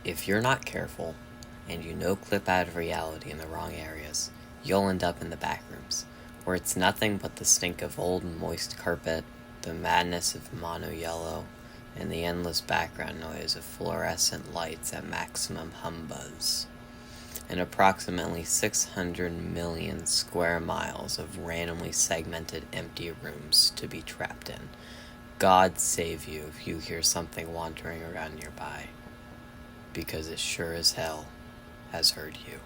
if you're not careful and you no-clip out of reality in the wrong areas, you'll end up in the backrooms, where it's nothing but the stink of old and moist carpet, the madness of mono yellow, and the endless background noise of fluorescent lights at maximum humbuzz, and approximately 600 million square miles of randomly segmented empty rooms to be trapped in. God save you if you hear something wandering around nearby, because it sure as hell has heard you.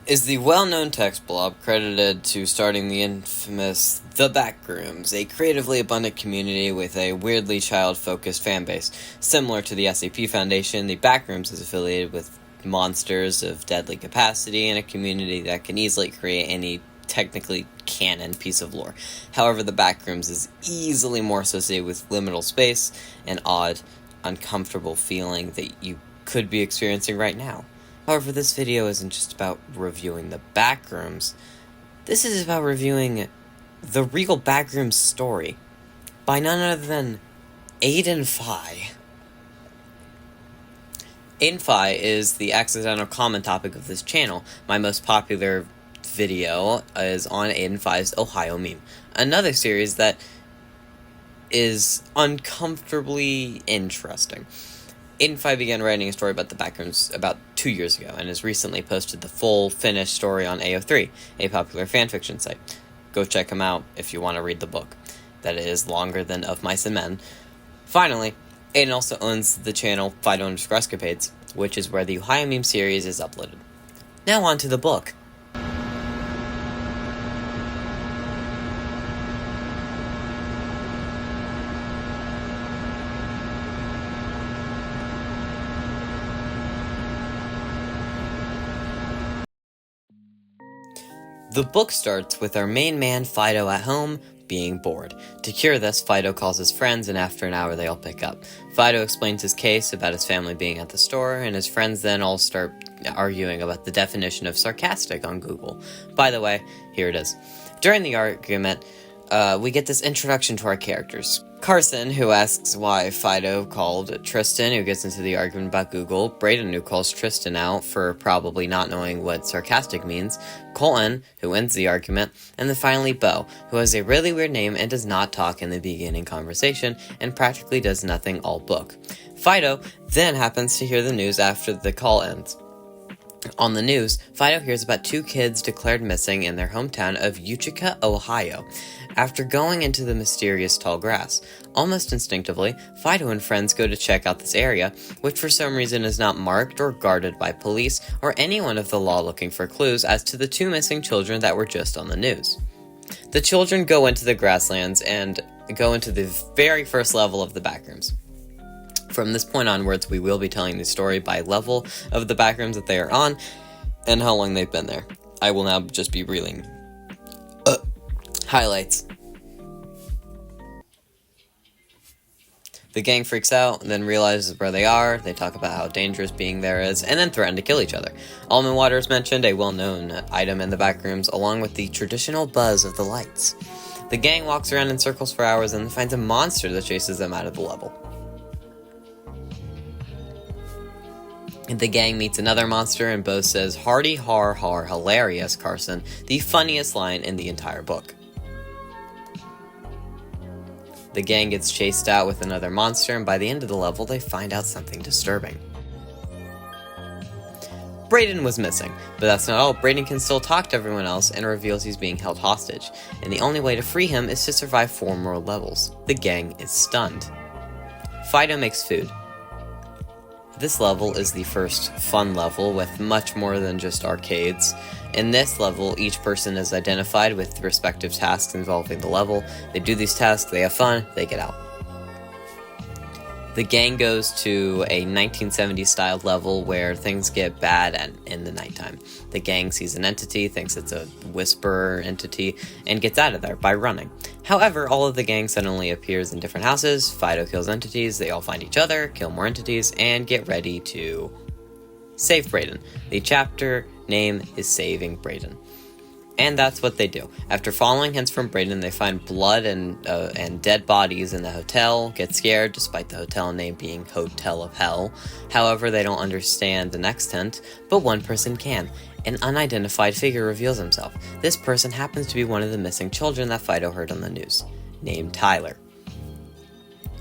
Is the well-known text blob credited to starting the infamous The Backrooms, a creatively abundant community with a weirdly child-focused fanbase. Similar to the SAP Foundation, the Backrooms is affiliated with monsters of deadly capacity and a community that can easily create any technically canon piece of lore. However, the Backrooms is easily more associated with liminal space, an odd, uncomfortable feeling that you could be experiencing right now. However, this video isn't just about reviewing the Backrooms. This is about reviewing the real Backrooms story by none other than Aiden Phi. Aiden Phi is the accidental common topic of this channel. My most popular video is on Aiden Phi's Ohio Meme, another series that is uncomfortably interesting. Aiden Phi began writing a story about the Backrooms about 2 years ago, and has recently posted the full finished story on AO3, a popular fanfiction site. Go check him out if you want to read the book. That is longer than Of Mice and Men. Finally, Aiden also owns the channel Fido_Escapades, which is where the Ohio Meme series is uploaded. Now on to the book. The book starts with our main man, Fido, at home, being bored. To cure this, Fido calls his friends, and after an hour they all pick up. Fido explains his case about his family being at the store, and his friends then all start arguing about the definition of sarcastic on Google. By the way, here it is. During the argument, we get this introduction to our characters. Carson, who asks why Fido called Tristan, who gets into the argument about Google. Brayden, who calls Tristan out for probably not knowing what sarcastic means. Colton, who ends the argument. And then finally Bo, who has a really weird name and does not talk in the beginning conversation, and practically does nothing all book. Fido then happens to hear the news after the call ends. On the news, Fido hears about 2 kids declared missing in their hometown of Utica, Ohio, after going into the mysterious tall grass. Almost instinctively, Fido and friends go to check out this area, which for some reason is not marked or guarded by police or anyone of the law looking for clues as to the 2 missing children that were just on the news. The children go into the grasslands and go into the very first level of the Backrooms. From this point onwards, we will be telling the story by level of the Backrooms that they are on, and how long they've been there. I will now just be reeling highlights. The gang freaks out, and then realizes where they are. They talk about how dangerous being there is, and then threaten to kill each other. Almond water is mentioned, a well-known item in the Backrooms, along with the traditional buzz of the lights. The gang walks around in circles for hours and finds a monster that chases them out of the level. The gang meets another monster, and Bo says, "Hardy har har, hilarious, Carson," the funniest line in the entire book. The gang gets chased out with another monster, and by the end of the level, they find out something disturbing. Brayden was missing, but that's not all. Brayden can still talk to everyone else and reveals he's being held hostage, and the only way to free him is to survive 4 more levels. The gang is stunned. Fido makes food. This level is the first fun level with much more than just arcades. In this level, each person is identified with respective tasks involving the level. They do these tasks, they have fun, they get out. The gang goes to a 1970s styled level where things get bad in the nighttime. The gang sees an entity, thinks it's a whisperer entity, and gets out of there by running. However, all of the gang suddenly appears in different houses. Fido kills entities, they all find each other, kill more entities, and get ready to save Brayden. The chapter name is Saving Brayden. And that's what they do. After following hints from Brayden, they find blood and dead bodies in the hotel, get scared despite the hotel name being Hotel of Hell. However, they don't understand the next hint, but one person can. An unidentified figure reveals himself. This person happens to be one of the missing children that Fido heard on the news, named Tyler.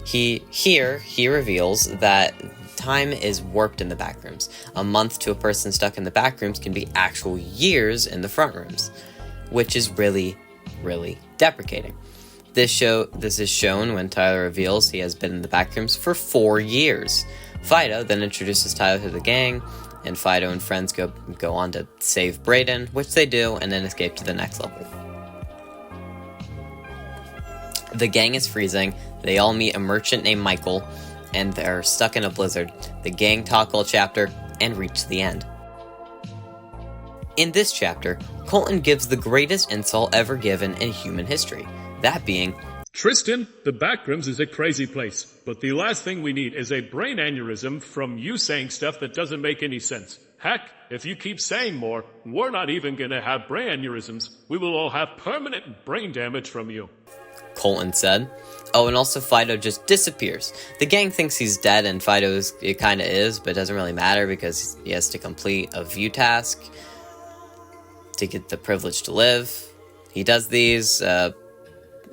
He reveals that time is warped in the backrooms. A month to a person stuck in the backrooms can be actual years in the front rooms, which is really, really deprecating. This is shown when Tyler reveals he has been in the backrooms for 4 years. Fido then introduces Tyler to the gang, and Fido and friends go on to save Brayden, which they do, and then escape to the next level. The gang is freezing. They all meet a merchant named Michael, and they're stuck in a blizzard. The gang talk all chapter and reach the end. In this chapter, Colton gives the greatest insult ever given in human history, that being, Tristan, the Backrooms is a crazy place, but the last thing we need is a brain aneurysm from you saying stuff that doesn't make any sense. Heck, if you keep saying more, we're not even gonna have brain aneurysms. We will all have permanent brain damage from you. Colton said. Oh, and also Fido just disappears. The gang thinks he's dead, and it kinda is, but it doesn't really matter because he has to complete a view task to get the privilege to live. He does these,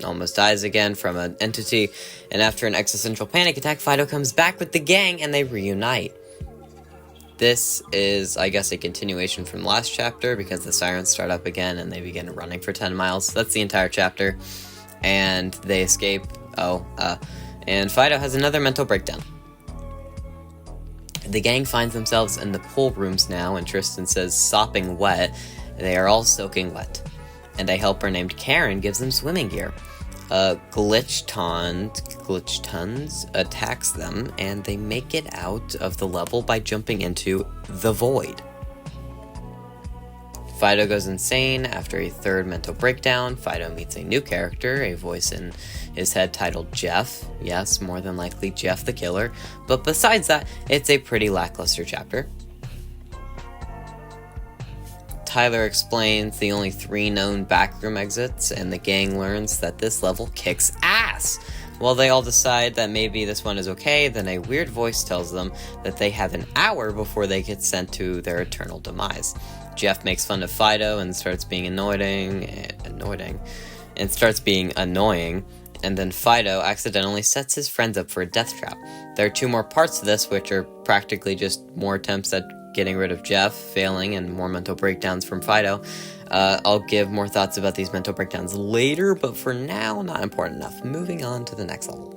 almost dies again from an entity, and after an existential panic attack, Fido comes back with the gang and they reunite. This is, I guess, a continuation from last chapter because the sirens start up again and they begin running for 10 miles. That's the entire chapter. And they escape. And Fido has another mental breakdown. The gang finds themselves in the pool rooms now, and Tristan says, sopping wet. They are all soaking wet. And a helper named Karen gives them swimming gear. Glitchtons attacks them, and they make it out of the level by jumping into the void. Fido goes insane after a third mental breakdown. Fido meets a new character, a voice in his head titled Jeff. Yes, more than likely Jeff the Killer. But besides that, it's a pretty lackluster chapter. Tyler explains the only 3 known backroom exits, and the gang learns that this level kicks ass. While they all decide that maybe this one is okay, then a weird voice tells them that they have an hour before they get sent to their eternal demise. Jeff makes fun of Fido and starts being annoying, and then Fido accidentally sets his friends up for a death trap. There are 2 more parts to this, which are practically just more attempts at getting rid of Jeff, failing, and more mental breakdowns from Fido. I'll give more thoughts about these mental breakdowns later, but for now, not important enough. Moving on to the next level.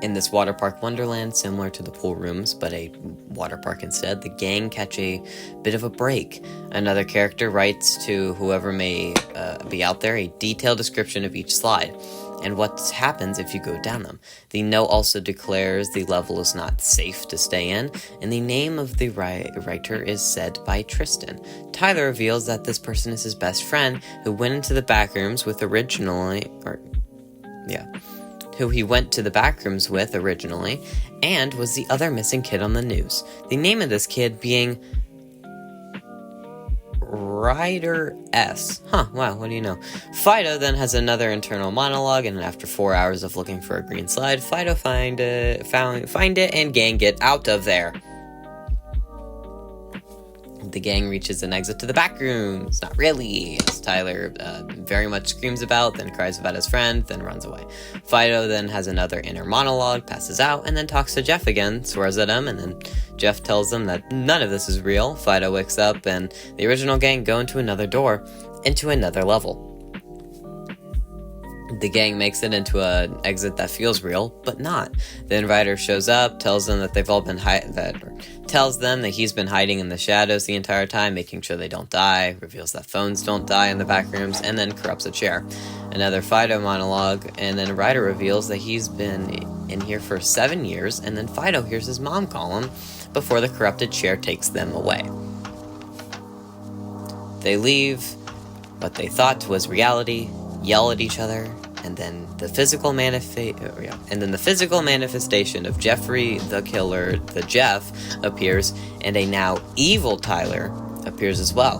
In this water park wonderland, similar to the pool rooms, but a water park instead, the gang catch a bit of a break. Another character writes to whoever may be out there a detailed description of each slide, and what happens if you go down them. The note also declares the level is not safe to stay in, and the name of the writer is said by Tristan. Tyler reveals that this person is his best friend, who went into the backrooms with who he went to the backrooms with originally, and was the other missing kid on the news. The name of this kid being Ryder S. Wow, what do you know? Fido then has another internal monologue, and after 4 hours of looking for a green slide, Fido find it, and gang get out of there. The gang reaches an exit to the backrooms. Not really, as Tyler very much screams about, then cries about his friend, then runs away. Fido then has another inner monologue, passes out, and then talks to Jeff again, swears at him, and then Jeff tells them that none of this is real. Fido wakes up, and the original gang go into another door, into another level. The gang makes it into an exit that feels real, but not. Then Ryder shows up, tells them that they've all been tells them that he's been hiding in the shadows the entire time, making sure they don't die, reveals that phones don't die in the back rooms, and then corrupts a chair. Another Fido monologue, and then Ryder reveals that he's been in here for 7 years, and then Fido hears his mom call him before the corrupted chair takes them away. They leave what they thought was reality, yell at each other, and then the physical manifestation of Jeffrey the Killer, the Jeff, appears, and a now evil Tyler appears as well.